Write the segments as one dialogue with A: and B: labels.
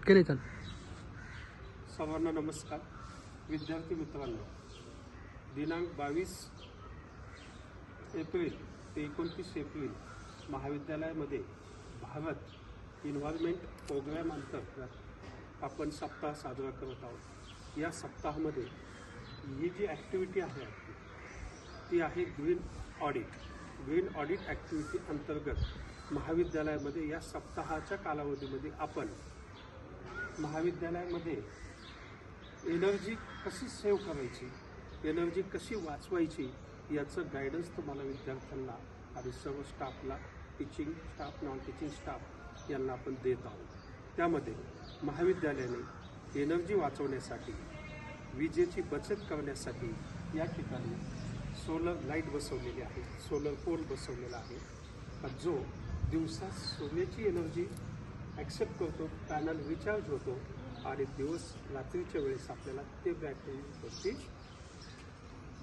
A: केले चाल.
B: सर्वांना नमस्कार. विद्यार्थी मित्रांनो, दिनांक 22 एप्रिल ते 29 एप्रिल महाविद्यालयामध्ये भारत इन्व्हायरमेंट प्रोग्रॅम अंतर्गत आपण सप्ताह साजरा करत आहोत. या सप्ताहामध्ये ही जी ॲक्टिव्हिटी आहे आपली ती आहे green audit. Green audit activity अंतर्गत महाविद्यालयामध्ये या सप्ताहाच्या कालावधीमध्ये आपण महाविद्यालयामध्ये एनर्जी कशी सेव्ह करायची, एनर्जी कशी वाचवायची याचं गायडन्स तुम्हाला विद्यार्थ्यांना आणि सर्व स्टाफला, teaching staff, non teaching staff यांना आपण देत आहोत. त्यामध्ये महाविद्यालयाने एनर्जी वाचवण्यासाठी, विजेची बचत करण्यासाठी या ठिकाणी सोलर लाईट बसवलेली आहे, सोलर पोल बसवलेला आहे जो दिवसा सूर्याची एनर्जी ॲक्सेप्ट करतो, पॅनल रिचार्ज होतो आणि दिवस रात्रीच्या वेळेस आपल्याला ते बॅटरीवरती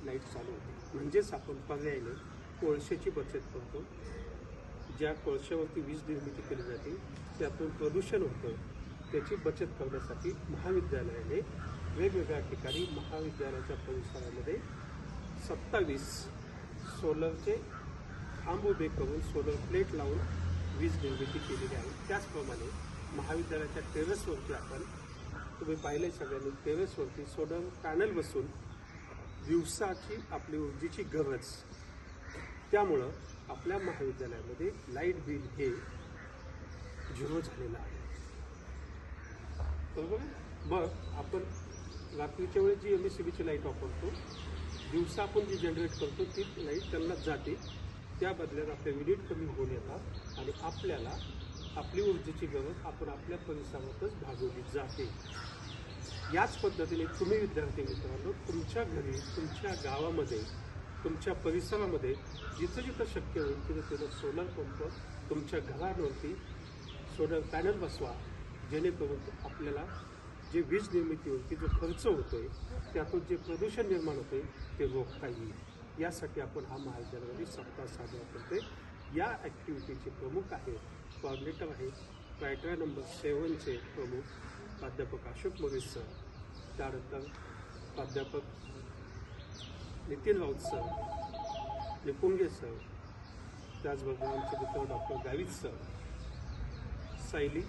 B: लाईट चालू होते. म्हणजेच आपण पर्यायाने कोळशाची बचत करतो. ज्या कोळशावरती वीज निर्मिती केली जाते त्यातून प्रदूषण होतं, त्याची बचत करण्यासाठी महाविद्यालयाने वेगवेगळ्या ठिकाणी महाविद्यालयाच्या परिसरामध्ये 27 सोलरचे खांब उभे करून सोलर प्लेट लावून वीज निर्मिती केलेली आहे. त्याचप्रमाणे महाविद्यालयाच्या टेरेसवरती आपण, तुम्ही पाहिले सगळ्यांनी, टेरेसवरती सोलर पॅनल बसून दिवसाची आपली ऊर्जेची गरज, त्यामुळं आपल्या महाविद्यालयामध्ये लाईट बिल हे 0 झालेलं आहे. बरोबर. मग आपण रात्रीच्या वेळेस जी MSCBची लाईट वापरतो, दिवसा आपण जी जनरेट करतो ती लाईट त्यांना जाते. त्या बदल्यात आपल्या युनिट कमी होऊन येतात आणि आपल्याला आपली ऊर्जेची गरज आपण आपल्या परिसरातच भागवली जाते. याच पद्धतीने तुम्ही विद्यार्थी मित्रांनो तुमच्या घरी, तुमच्या गावामध्ये, तुमच्या परिसरामध्ये जिथं जिथं शक्य होईल तिथं तिथं सोलर पंप, तुमच्या घरावरती सोलर पॅनल बसवा, जेणेकरून आपल्याला जे वीज निर्मिती होती, जो खर्च होतोय, त्यातून जे प्रदूषण निर्माण होते ते रोखता येईल. यासाठी आपण हा महाविद्यालयामध्ये सप्ताह साजरा करतोय. या ॲक्टिव्हिटीचे प्रमुख आहेत, कोऑर्डिनेटर आहेत, क्रायटेरिया नंबर 7चे प्रमुख प्राध्यापक अशोक मोरे सर, त्यानंतर प्राध्यापक नितीन राऊत सर, निपुंगे सर, त्याचबरोबर आमचे मित्र डॉक्टर गावित सर, सायली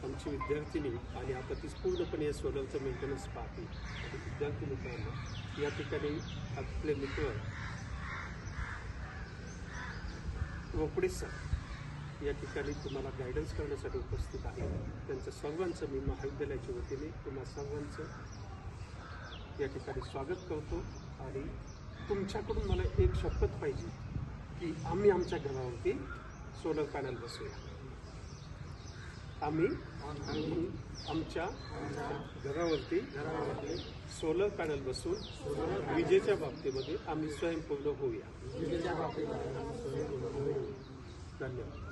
B: आमची विद्यार्थिनी आणि आता तीच पूर्णपणे या सोलरचं मेंटेनन्स पाहते. आणि विद्यार्थी मित्रांनो या ठिकाणी आपले मित्र रोपडे सर या ठिकाणी तुम्हाला गायडन्स करण्यासाठी उपस्थित आहे. त्यांचं सर्वांचं मी महाविद्यालयाच्या वतीने तुम्हा सर्वांचं या ठिकाणी स्वागत करतो. आणि तुमच्याकडून मला एक शपथ पाहिजे की आम्ही आमच्या घरावरती सोलर पॅनल बसूया. आम्ही आमच्या घरावरती सोलर पॅनल बसून विजेच्या बाबतीमध्ये आम्ही स्वयंपूर्ण होऊया. धन्यवाद.